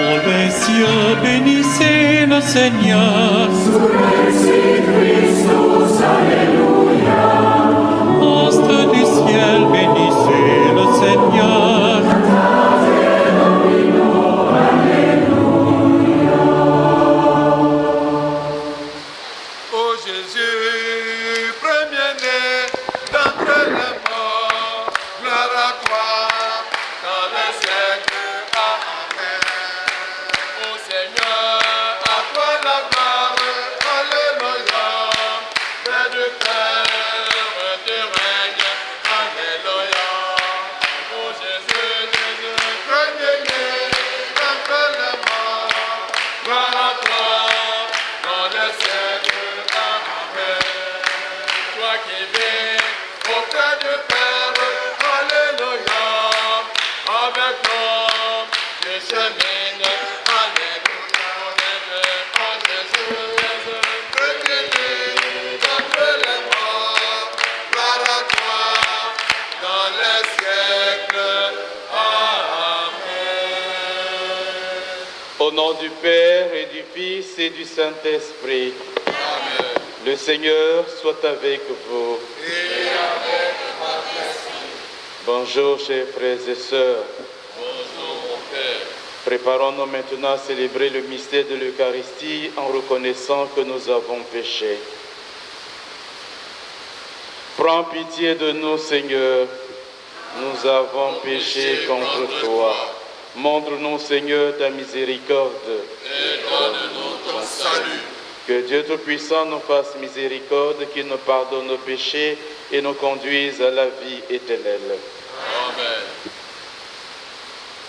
Dans les cieux, bénissez le Seigneur. Sous Christus, Alléluia. Astres du ciel, bénissez le Seigneur. Ô Jésus, premier-né d'entre les morts, gloire à toi dans les siècles. Amen. Ô Seigneur, à toi la gloire, alléluia. Père du Père, tu règnes, alléluia. Ô Jésus, Jésus, premier-né d'entre les morts, gloire à toi dans les siècles. Toi qui vis auprès du Père, alléluia, avec nous, tu chemines, alléluia, oh Jésus, premier-né d'entre les morts, gloire à toi, dans les siècles, amen. Au nom du Père et du Fils et du Saint-Esprit, Amen. le Seigneur soit avec vous. Et avec ta personne. Bonjour, chers frères et sœurs. Bonjour mon Père. Préparons-nous maintenant à célébrer le mystère de l'Eucharistie en reconnaissant que nous avons péché. Prends pitié de nous, Seigneur. Nous avons péché contre toi. Montre-nous, Seigneur, ta miséricorde. Et donne-nous ton salut. Que Dieu Tout-Puissant nous fasse miséricorde, qu'il nous pardonne nos péchés et nous conduise à la vie éternelle. Amen.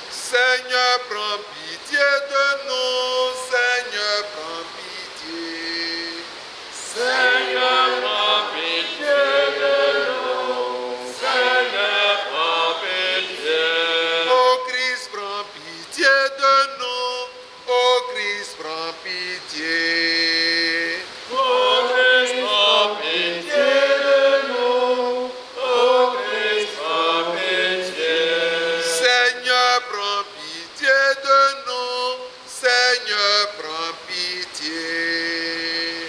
Seigneur, prends pitié de nous. Seigneur, prends pitié. Seigneur, prends pitié de nous. Seigneur, prends pitié. Ô Christ, prends pitié de nous. Ô Christ, prends pitié. Ô Christ, prends pitié de nous. Ô Christ, prends pitié. Seigneur, prends pitié de nous. Seigneur, prends pitié.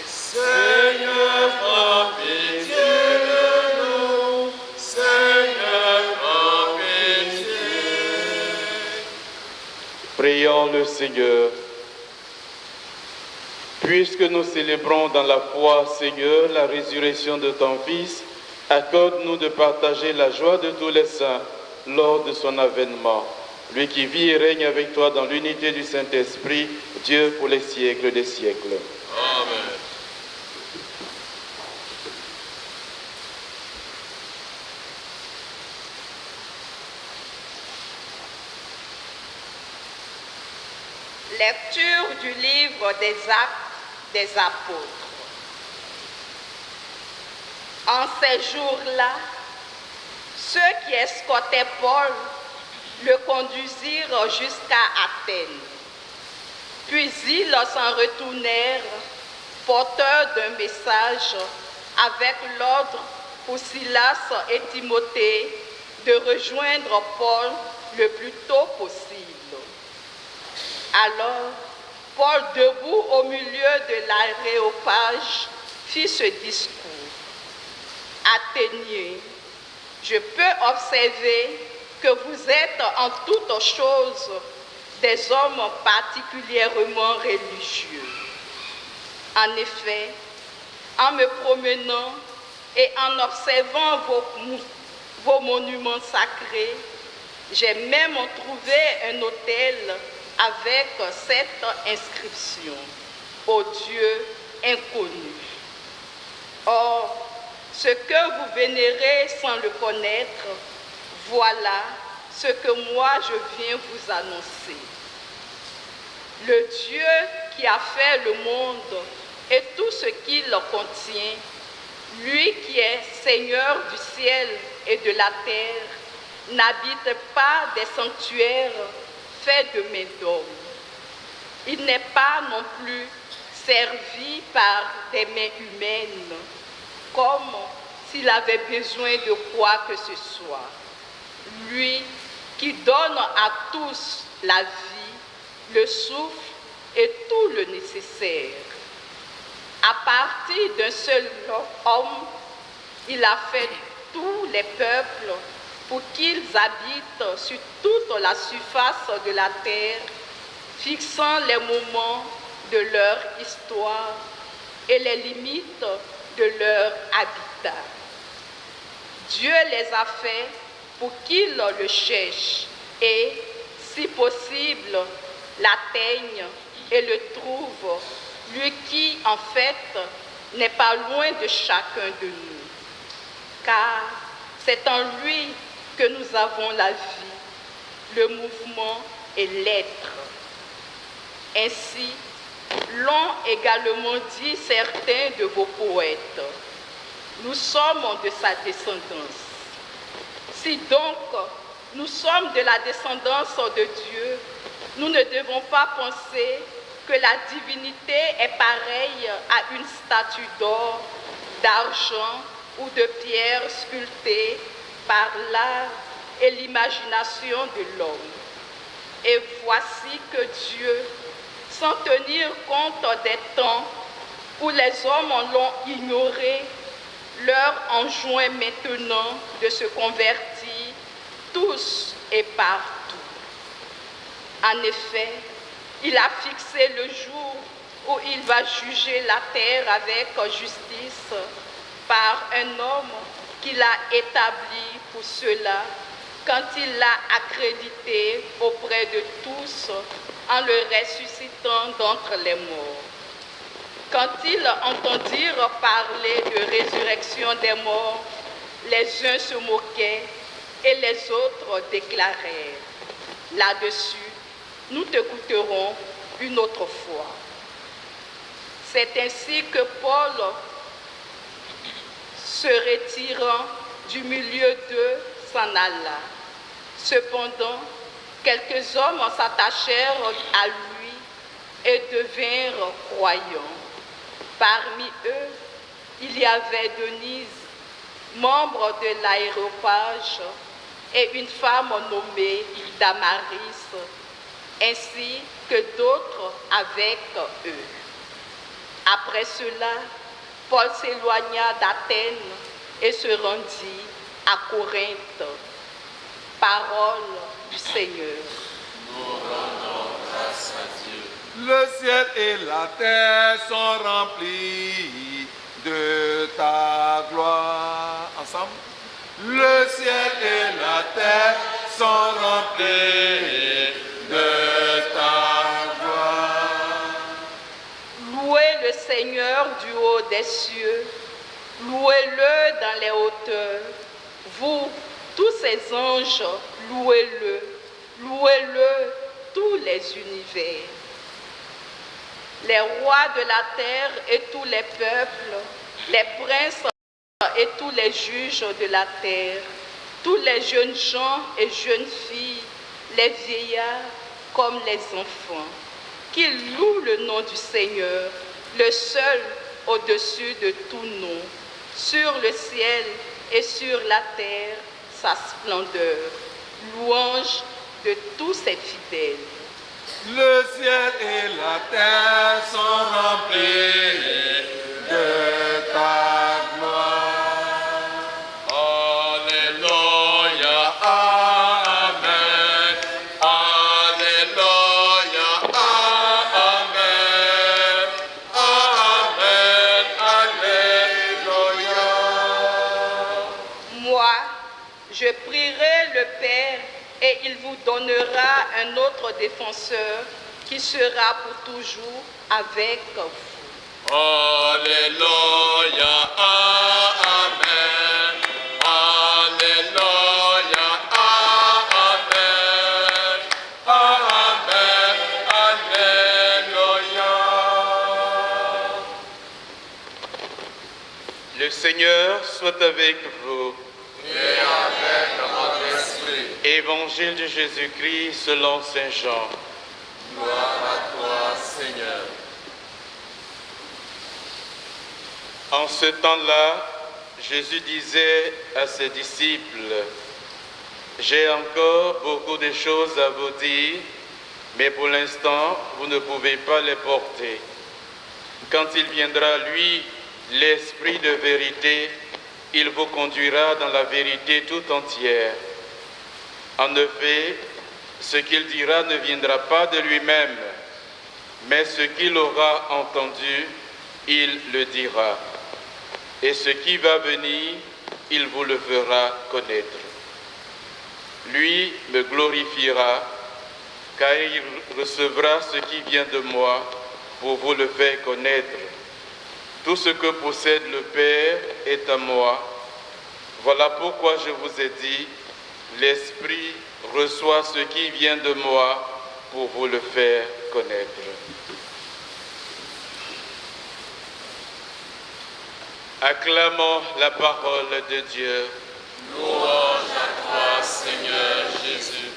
Seigneur, prends pitié de nous. Seigneur, prends pitié. Prions le Seigneur. Puisque nous célébrons dans la foi, Seigneur, la résurrection de ton Fils, accorde-nous de partager la joie de tous les saints lors de son avènement. Lui qui vit et règne avec toi dans l'unité du Saint-Esprit, Dieu pour les siècles des siècles. Amen. Lecture du livre des Actes des Apôtres. En ces jours-là, ceux qui escortaient Paul le conduisirent jusqu'à Athènes. Puis ils s'en retournèrent, porteurs d'un message, avec l'ordre pour Silas et Timothée de rejoindre Paul le plus tôt possible. Alors, Paul, debout au milieu de l'aréopage, fit ce discours. Athéniens, je peux observer que vous êtes en toutes choses des hommes particulièrement religieux. En effet, en me promenant et en observant vos monuments sacrés, j'ai même trouvé un autel avec cette inscription, au Dieu inconnu. Or, ce que vous vénérez sans le connaître, voilà ce que moi je viens vous annoncer. Le Dieu qui a fait le monde et tout ce qu'il contient, lui qui est Seigneur du ciel et de la terre, n'habite pas des sanctuaires faits de mains d'hommes. Il n'est pas non plus servi par des mains humaines, comme s'il avait besoin de quoi que ce soit. Lui qui donne à tous la vie le souffle et tout le nécessaire. À partir d'un seul homme, il a fait tous les peuples pour qu'ils habitent sur toute la surface de la terre, fixant les moments de leur histoire et les limites de leur habitat. Dieu les a faits pour qu'ils le cherchent et, si possible, l'atteignent et le trouvent, lui qui, en fait, n'est pas loin de chacun de nous. Car c'est en lui que nous avons la vie, le mouvement et l'être. Ainsi, l'ont également dit certains de vos poètes. Nous sommes de sa descendance. Si donc nous sommes de la descendance de Dieu, nous ne devons pas penser que la divinité est pareille à une statue d'or, d'argent ou de pierre sculptée par l'art et l'imagination de l'homme. Et voici que Dieu, sans tenir compte des temps où les hommes l'ont ignoré, leur enjoint maintenant de se convertir tous et partout. En effet, il a fixé le jour où il va juger la terre avec justice par un homme qu'il a établi pour cela, quand il l'a accrédité auprès de tous en le ressuscitant d'entre les morts. Quand ils entendirent parler de résurrection des morts, les uns se moquaient et les autres déclarèrent: là-dessus, nous t'écouterons une autre fois. C'est ainsi que Paul, se retirant du milieu d'eux, s'en alla. Cependant, quelques hommes s'attachèrent à lui et devinrent croyants. Parmi eux, il y avait Denise, membre de l'Aréopage, et une femme nommée Damaris, ainsi que d'autres avec eux. Après cela, Paul s'éloigna d'Athènes et se rendit à Corinthe. Parole du Seigneur. Nous rendons grâce à Dieu. Le ciel et la terre sont remplis de ta gloire. Ensemble. Le ciel et la terre sont remplis de ta gloire. Louez le Seigneur du haut des cieux, louez-le dans les hauteurs. Vous, tous ces anges, louez-le, louez-le, tous les univers. Les rois de la terre et tous les peuples, les princes et tous les juges de la terre, tous les jeunes gens et jeunes filles, les vieillards comme les enfants, qu'ils louent le nom du Seigneur, le seul au-dessus de tout nom, sur le ciel et sur la terre, sa splendeur. Louange de tous ses fidèles. Le ciel et la terre sont remplis de ta gloire. Alléluia, amen. Alléluia, amen. Amen, alléluia. Moi, je prierai le Père et il vous donnera un autre défenseur qui sera pour toujours avec vous. Alléluia, amen. Alléluia, amen. Amen, alléluia. Le Seigneur soit avec vous. Et avec votre esprit, Évangile de Jésus-Christ selon Saint Jean. gloire à toi, Seigneur. En ce temps-là, Jésus disait à ses disciples: « J'ai encore beaucoup de choses à vous dire, Mais pour l'instant, vous ne pouvez pas les porter. Quand il viendra, lui, l'Esprit de vérité, il vous conduira dans la vérité tout entière. En effet, ce qu'il dira ne viendra pas de lui-même, mais ce qu'il aura entendu, il le dira. Et ce qui va venir, il vous le fera connaître. Lui me glorifiera, car il recevra ce qui vient de moi pour vous le faire connaître. Tout ce que possède le Père est à moi. Voilà pourquoi je vous ai dit, l'Esprit reçoit ce qui vient de moi pour vous le faire connaître. Acclamons la parole de Dieu. Louange à toi, Seigneur Jésus.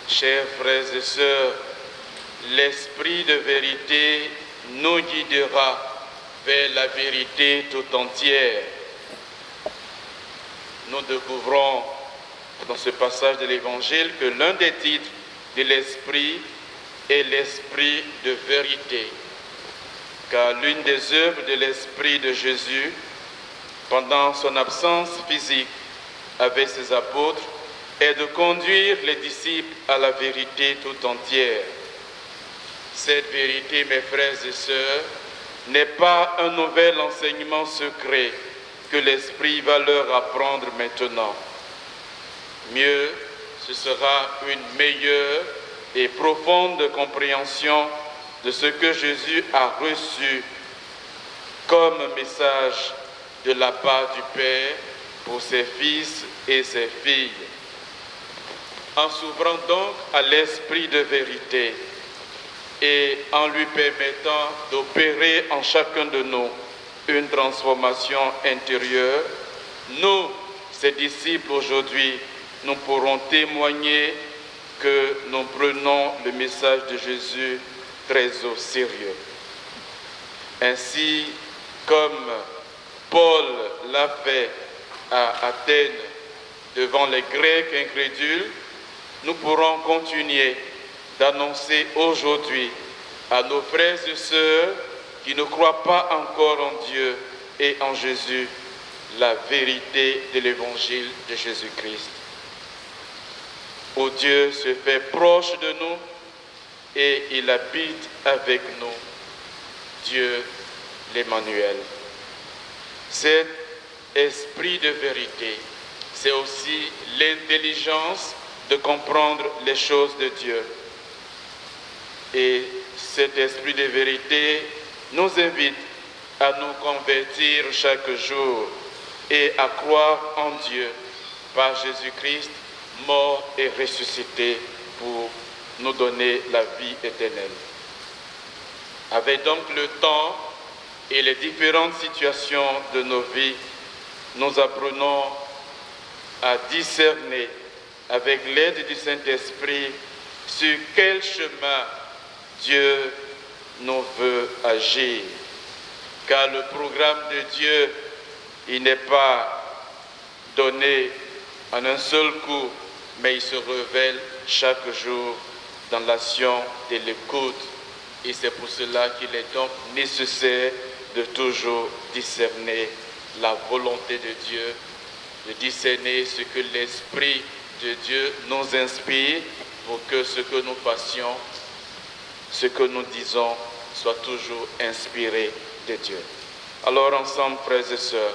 Chers frères et sœurs, l'Esprit de vérité nous guidera vers la vérité tout entière. Nous découvrons dans ce passage de l'Évangile que l'un des titres de l'Esprit est l'Esprit de vérité. Car l'une des œuvres de l'Esprit de Jésus, pendant son absence physique avec ses apôtres, est de conduire les disciples à la vérité tout entière. Cette vérité, mes frères et sœurs, n'est pas un nouvel enseignement secret que l'Esprit va leur apprendre maintenant. Mieux, ce sera une meilleure et profonde compréhension de ce que Jésus a reçu comme message de la part du Père pour ses fils et ses filles. En s'ouvrant donc à l'Esprit de vérité et en lui permettant d'opérer en chacun de nous une transformation intérieure, nous, ses disciples aujourd'hui, nous pourrons témoigner que nous prenons le message de Jésus très au sérieux. Ainsi, comme Paul l'a fait à Athènes devant les Grecs incrédules, nous pourrons continuer d'annoncer aujourd'hui à nos frères et sœurs qui ne croient pas encore en Dieu et en Jésus la vérité de l'évangile de Jésus-Christ. Où Dieu se fait proche de nous et il habite avec nous, Dieu l'Emmanuel. Cet esprit de vérité, c'est aussi l'intelligence de comprendre les choses de Dieu. Et cet esprit de vérité nous invite à nous convertir chaque jour et à croire en Dieu par Jésus-Christ, mort et ressuscité pour nous donner la vie éternelle. Avec donc le temps et les différentes situations de nos vies, nous apprenons à discerner avec l'aide du Saint-Esprit sur quel chemin Dieu nous veut agir. Car le programme de Dieu, il n'est pas donné en un seul coup, mais il se révèle chaque jour dans l'action de l'écoute. Et c'est pour cela qu'il est donc nécessaire de toujours discerner la volonté de Dieu, de discerner ce que l'Esprit de Dieu nous inspire pour que ce que nous fassions, ce que nous disons, soit toujours inspiré de Dieu. Alors ensemble, frères et sœurs,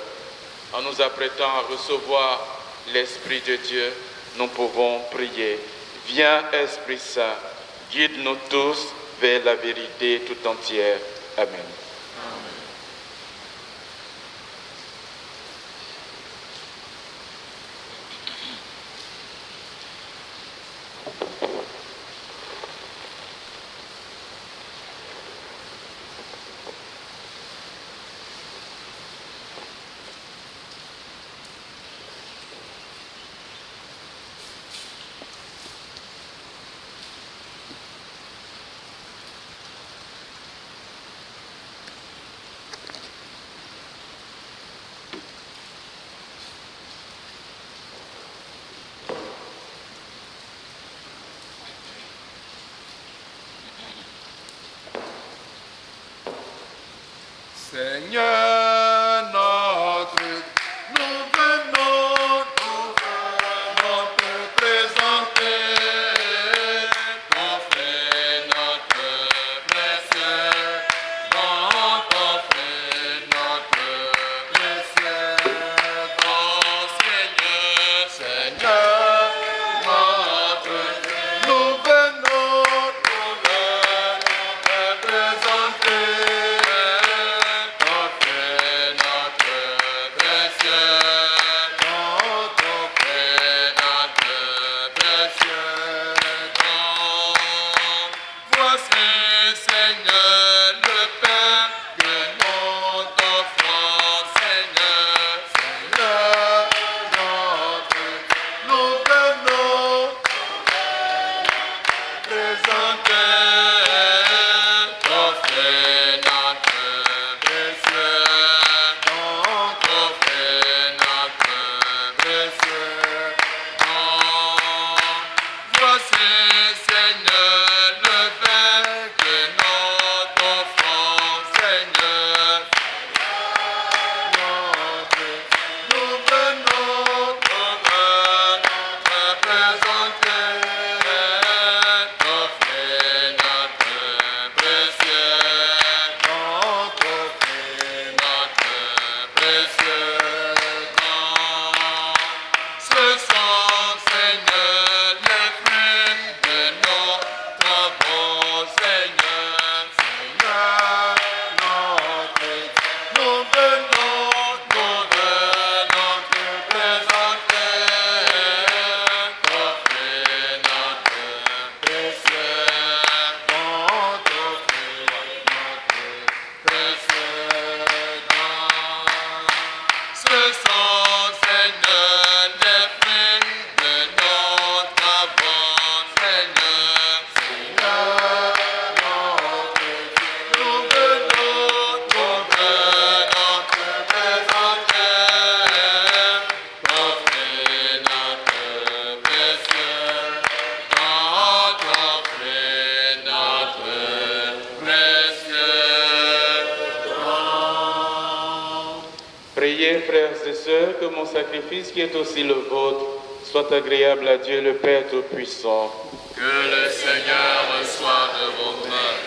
en nous apprêtant à recevoir l'Esprit de Dieu, nous pouvons prier. Viens, Esprit Saint, guide-nous tous vers la vérité tout entière. Amen. Seigneur notre, nous venons te présenter, t'offrir notre précieux, t'offrir notre précieux don, Seigneur notre, nous venons te présenter. Priez, frères et sœurs, que mon sacrifice, qui est aussi le vôtre, soit agréable à Dieu le Père Tout-Puissant. Que le Seigneur reçoive de vos mains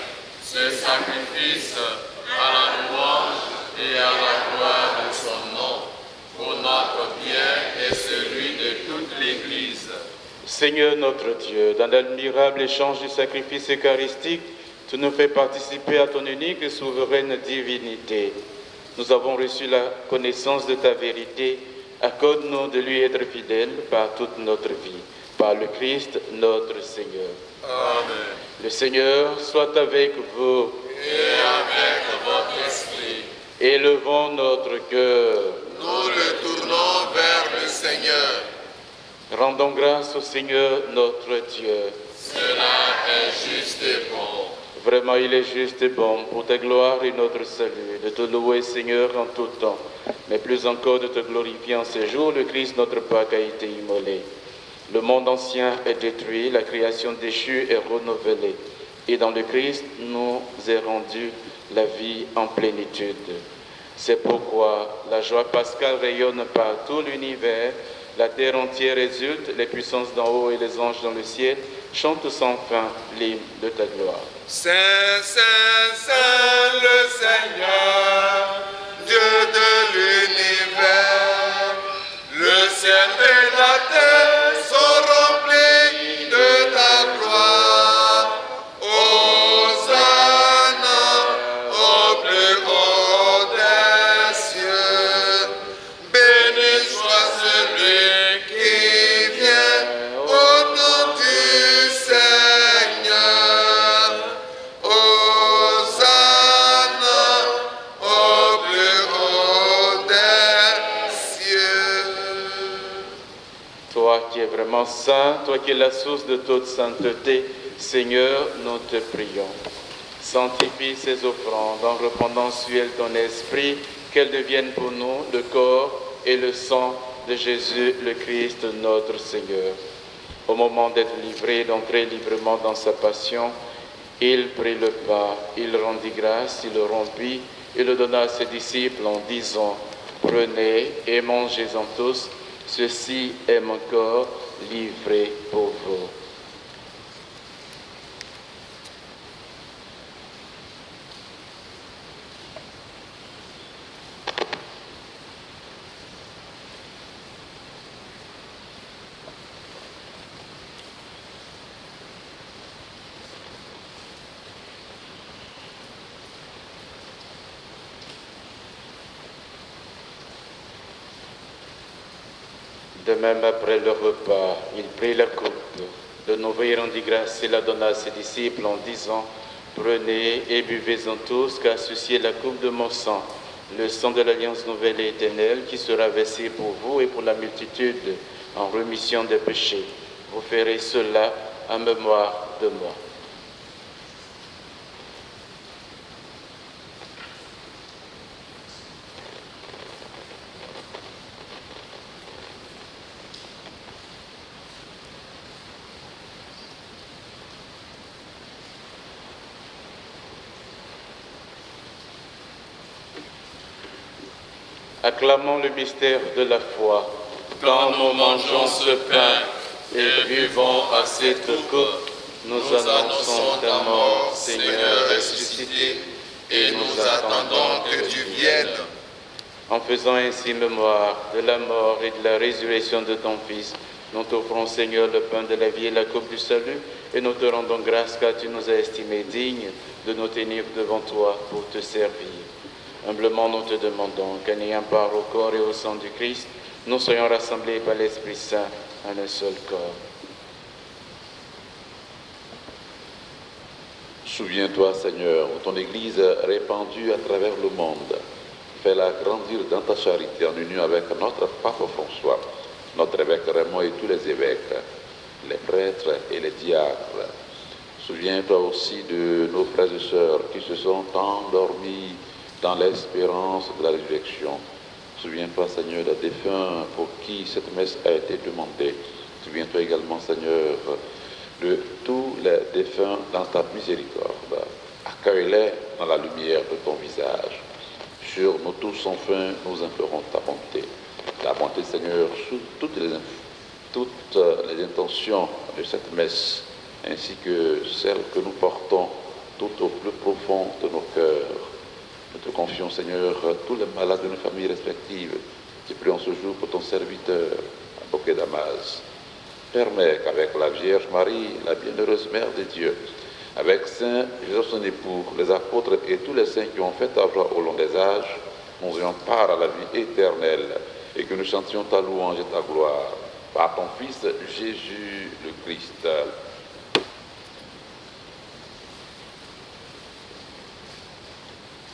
ce sacrifice à la louange et à la gloire de son nom, pour notre bien et celui de toute l'Église. Seigneur notre Dieu, dans l'admirable échange du sacrifice eucharistique, tu nous fais participer à ton unique et souveraine divinité. Nous avons reçu la connaissance de ta vérité. Accorde-nous de lui être fidèles par toute notre vie. Par le Christ, notre Seigneur. Amen. Le Seigneur soit avec vous. Et avec votre esprit, Élevons notre cœur. nous le tournons vers le Seigneur. Rendons grâce au Seigneur notre Dieu. Cela est juste et bon. Vraiment, il est juste et bon pour ta gloire et notre salut, de te louer, Seigneur, en tout temps, mais plus encore de te glorifier en ces jours. Le Christ, notre Pâque, a été immolé. Le monde ancien est détruit, la création déchue est renouvelée. Et dans le Christ, nous est rendue la vie en plénitude. C'est pourquoi la joie pascale rayonne par tout l'univers, la terre entière résulte, les puissances d'en haut et les anges dans le ciel chantent sans fin l'hymne de ta gloire. Saint, Saint, Saint, le Seigneur, Dieu de l'univers, le ciel et la terre sont remplis de ta gloire. Hosanna au plus haut des cieux, béni soit celui qui vient au nom du Seigneur. Hosanna au plus haut des cieux. Toi qui es vraiment saint, toi qui es la source de toute sainteté, Seigneur, nous te prions. Sanctifie ces offrandes en répandant sur elles ton esprit, qu'elles deviennent pour nous le corps et le sang de Jésus le Christ, notre Seigneur. Au moment d'être livré, d'entrer librement dans sa passion, il prit le pain, il rendit grâce, il le rompit et le donna à ses disciples en disant, prenez et mangez-en tous, ceci est mon corps livré pour vous. De même, après le repas, il prit la coupe. De nouveau, il rendit grâce et la donna à ses disciples en disant, prenez et buvez-en tous, car ceci est la coupe de mon sang, le sang de l'alliance nouvelle et éternelle qui sera versé pour vous et pour la multitude en rémission des péchés. Vous ferez cela en mémoire de moi. Acclamons le mystère de la foi. Quand nous mangeons ce pain et buvons à cette coupe, nous annonçons ta mort, Seigneur ressuscité, et nous attendons que tu viennes. En faisant ainsi mémoire de la mort et de la résurrection de ton Fils, nous t'offrons, Seigneur, le pain de la vie et la coupe du salut, et nous te rendons grâce car tu nous as estimés dignes de nous tenir devant toi pour te servir. Humblement, nous te demandons qu'en ayant part au corps et au sang du Christ, nous soyons rassemblés par l'Esprit Saint en un seul corps. Souviens-toi, Seigneur, de ton Église répandue à travers le monde. Fais-la grandir dans ta charité en union avec notre Pape François, notre évêque Raymond et tous les évêques, les prêtres et les diacres. Souviens-toi aussi de nos frères et sœurs qui se sont endormis dans l'espérance de la résurrection. Souviens-toi, Seigneur, des défunts pour qui cette messe a été demandée. Souviens-toi également, Seigneur, de tous les défunts dans ta miséricorde. Accueille-les dans la lumière de ton visage. Sur nous tous, enfin, nous implorons ta bonté. La bonté, Seigneur, sur toutes les intentions de cette messe, ainsi que celles que nous portons tout au plus profond de nos cœurs. Nous te confions, Seigneur, tous les malades de nos familles respectives. Tu pries en ce jour pour ton serviteur, Bokeh Damas. Permets qu'avec la Vierge Marie, la bienheureuse Mère de Dieu, avec Saint Joseph son époux, les apôtres et tous les saints qui ont fait ta voix au long des âges, nous ayons part à la vie éternelle et que nous chantions ta louange et ta gloire. Par ton Fils Jésus le Christ.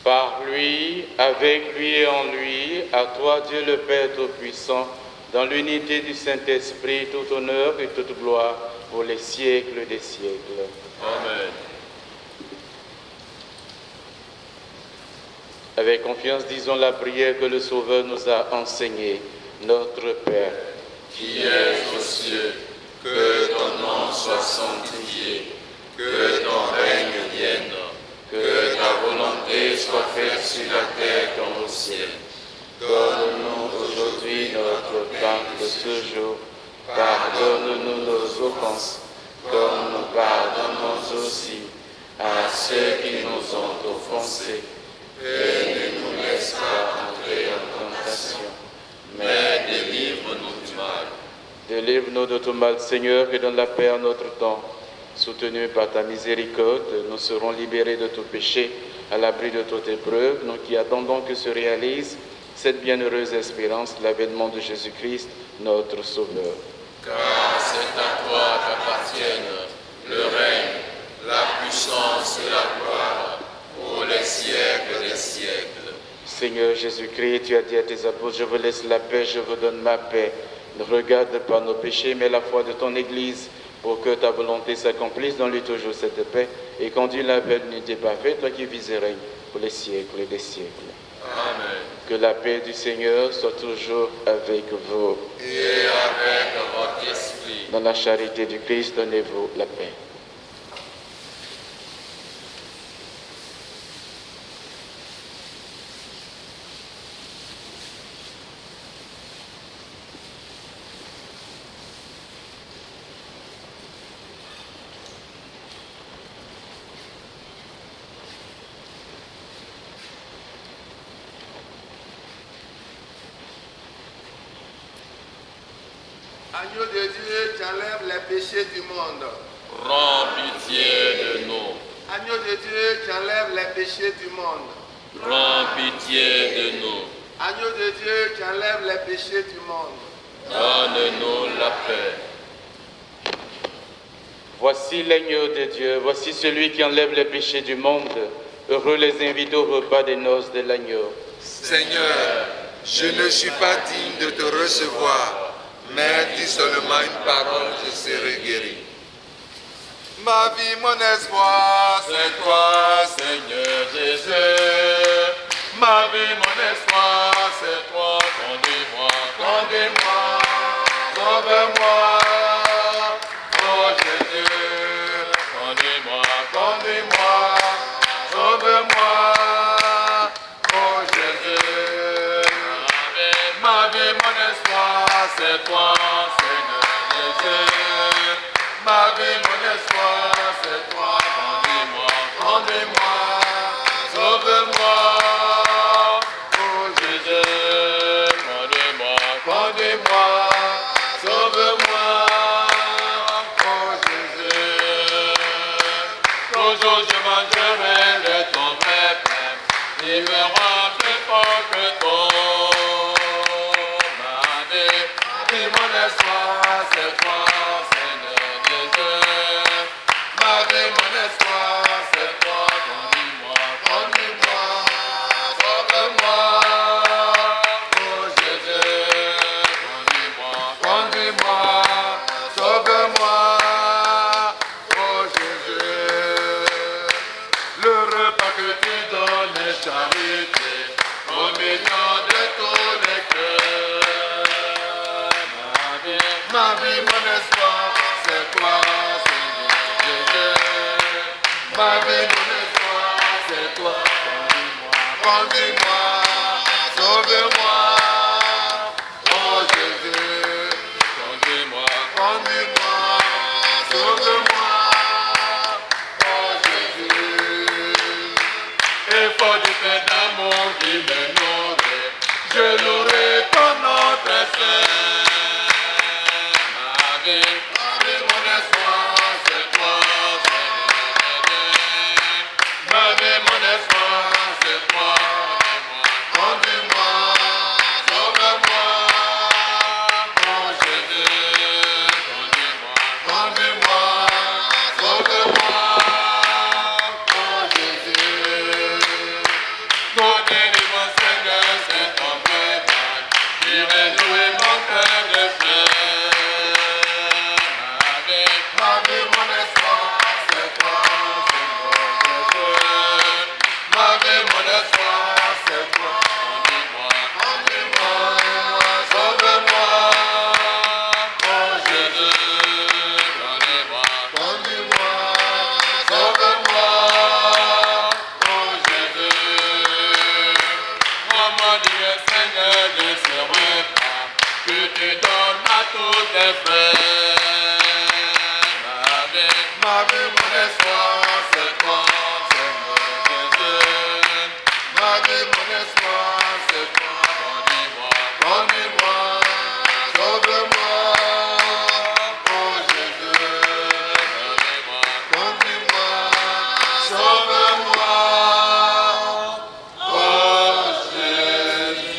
Par lui, avec lui et en lui, à toi Dieu le Père Tout-Puissant, dans l'unité du Saint-Esprit, tout honneur et toute gloire pour les siècles des siècles. Amen. Avec confiance, disons la prière que le Sauveur nous a enseignée. Notre Père, qui es aux cieux, que ton nom soit sanctifié, que ton règne vienne, que ta volonté soit faite sur la terre comme au ciel. donne-nous aujourd'hui notre pain de ce jour. Pardonne-nous nos offenses, comme nous pardonnons aussi à ceux qui nous ont offensés. Et ne nous laisse pas entrer en tentation, mais délivre-nous du mal. Délivre-nous de tout mal, Seigneur, et donne la paix à notre temps. Soutenus par ta miséricorde, nous serons libérés de tout péché, à l'abri de toute épreuve, nous qui attendons que se réalise cette bienheureuse espérance, l'avènement de Jésus-Christ, notre Sauveur. Car c'est à toi qu'appartiennent le règne, la puissance et la gloire pour les siècles des siècles. Seigneur Jésus-Christ, tu as dit à tes apôtres, je vous laisse la paix, je vous donne ma paix. Ne regarde pas nos péchés, mais la foi de ton Église, pour que ta volonté s'accomplisse dans lui toujours cette paix, et conduis la belle unité parfaite, toi qui vis et règnes pour les siècles et des siècles. Amen. Que la paix du Seigneur soit toujours avec vous. Et avec votre esprit. Dans la charité du Christ, donnez-vous la paix. Agneau de Dieu, tu enlèves les péchés du monde. Prends pitié de nous. Agneau de Dieu, tu enlèves les péchés du monde. Prends pitié de nous. Agneau de Dieu, tu enlèves les péchés du monde. Donne-nous la paix. Voici l'agneau de Dieu, voici celui qui enlève les péchés du monde. Heureux les invités au repas des noces de l'agneau. Seigneur, je ne suis pas digne de te recevoir, mais dis seulement une parole, je serai guéri. Ma vie, mon espoir, c'est toi, Seigneur Jésus. Ma vie, mon espoir, c'est toi. Conduis-moi, conduis-moi, sauve-moi. Oh Jésus, conduis-moi, conduis-moi, sauve-moi. Oh Jésus, ma vie, mon espoir, c'est toi, Seigneur Jésus. Ma vie, mon espoir, c'est toi. Conduis-moi, conduis-moi, sauve-moi. Oh Jésus, conduis-moi, conduis-moi, sauve-moi. Oh Jésus, toujours je mangerai de ton vrai pain, vivra plus fort que toi. Ma vie, mon espoir, c'est toi, Seigneur Jésus. Ma vie, mon espoir, c'est toi. Conduis-moi, conduis-moi, sauve-moi. Oh Jésus, conduis-moi, conduis-moi, sauve-moi. Oh Jésus, le repas que tu donnes est charité, au milieu de tous les cœurs. Ma vie, mon espoir, c'est toi, Seigneur Jésus. Ma vie, mon espoir, c'est toi. Conduis-moi, conduis-moi, sauve-moi. Oh Jésus, conduis-moi, conduis-moi, sauve-moi. Oh Jésus, effort du Père d'amour qui me nourrit, je louerai ton nom très saint. Ma vie, mon espoir, c'est toi, Seigneur Jésus. Ma vie, mon espoir, c'est toi. Conduis-moi, sauve-moi. Oh Jésus, conduis-moi, conduis-moi, sauve-moi. Oh Jésus, donnez-moi, Seigneur, c'est ton breuvage, qui réjouit mon cœur de frère. Ma vie, mon espoir, c'est toi, Seigneur Jésus. Ma vie, mon espoir, c'est toi. Conduis-moi, conduis-moi, sauve-moi. Oh Jésus, conduis-moi, conduis-moi, sauve-moi. Oh Jésus, mon Dieu, Seigneur, de ce repas que tu donnes à tous tes frères. Ma vie, mon espoir, c'est toi, Seigneur Jésus. Ma vie, mon espoir, c'est toi. Conduis-moi, conduis-moi, sauve-moi. Oh Jésus, conduis-moi, conduis-moi, sauve-moi. Oh Jésus.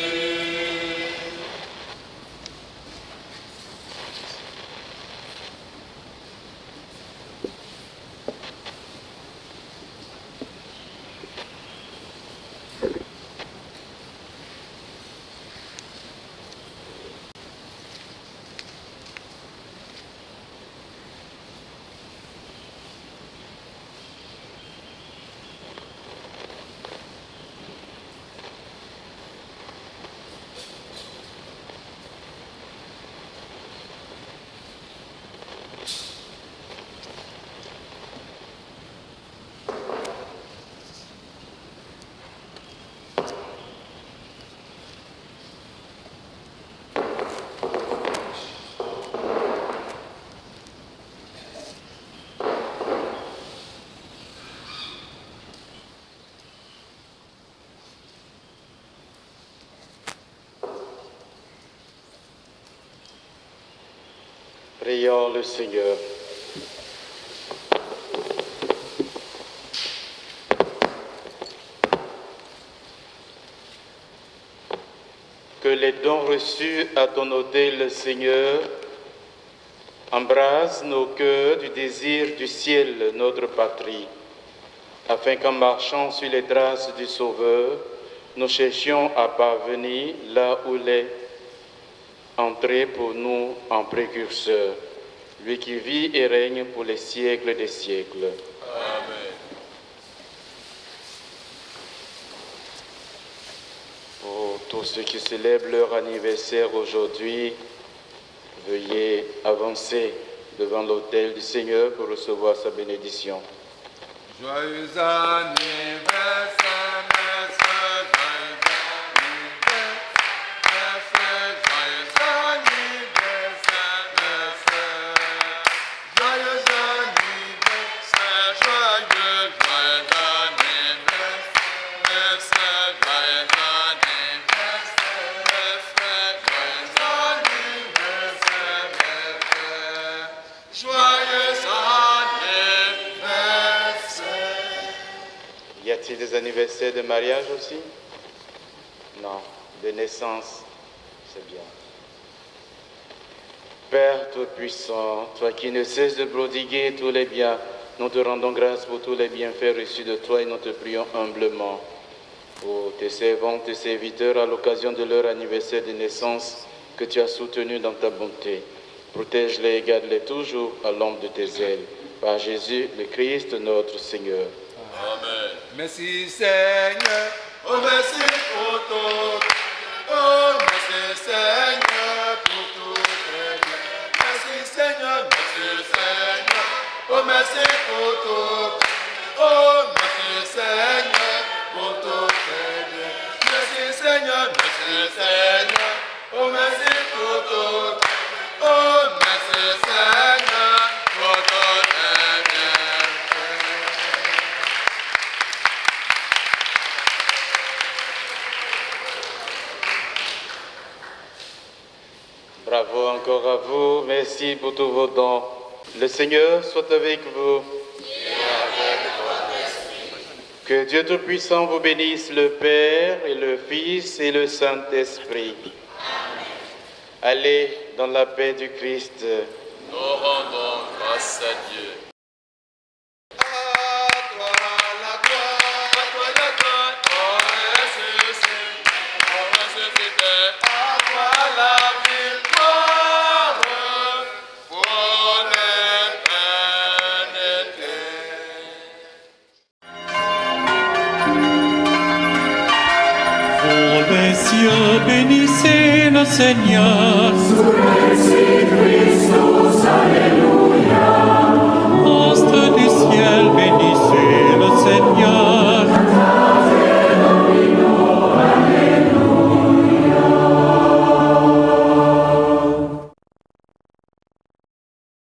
Prions le Seigneur. Que les dons reçus à ton autel, Seigneur, embrasent nos cœurs du désir du ciel, notre patrie, afin qu'en marchant sur les traces du Sauveur, nous cherchions à parvenir là où il est entré pour nous en précurseur, lui qui vit et règne pour les siècles des siècles. Amen. Pour tous ceux qui célèbrent leur anniversaire aujourd'hui, veuillez avancer devant l'autel du Seigneur pour recevoir sa bénédiction. Joyeux anniversaire, messieurs, joyeux anniversaire, joyeux anniversaire, joyeux Y a-t-il des anniversaires de mariage aussi? Non, de naissance, c'est bien. Père Tout-Puissant, toi qui ne cesses de prodiguer tous les biens, nous te rendons grâce pour tous les bienfaits reçus de toi et nous te prions humblement. Pour tes servants, tes serviteurs, à l'occasion de leur anniversaire de naissance que tu as soutenu dans ta bonté. Protège-les et garde-les toujours à l'ombre de tes ailes. Par Jésus, le Christ, notre Seigneur. Amen. Merci Seigneur, oh merci pour tout, oh merci Seigneur pour tout tes biens. Merci Seigneur, oh merci pour tout, oh merci Seigneur pour tout tes biens. Merci Seigneur, oh merci pour tout, oh merci Seigneur pour tout tes biens. Bravo encore à vous, merci pour tous vos dons. Le Seigneur soit avec vous. Que Dieu Tout-Puissant vous bénisse, le Père et le Fils et le Saint-Esprit. Allez dans la paix du Christ. Nous rendons grâce à Dieu. Ô les cieux, bénissez le Seigneur. Astres du ciel, bénissez le Seigneur.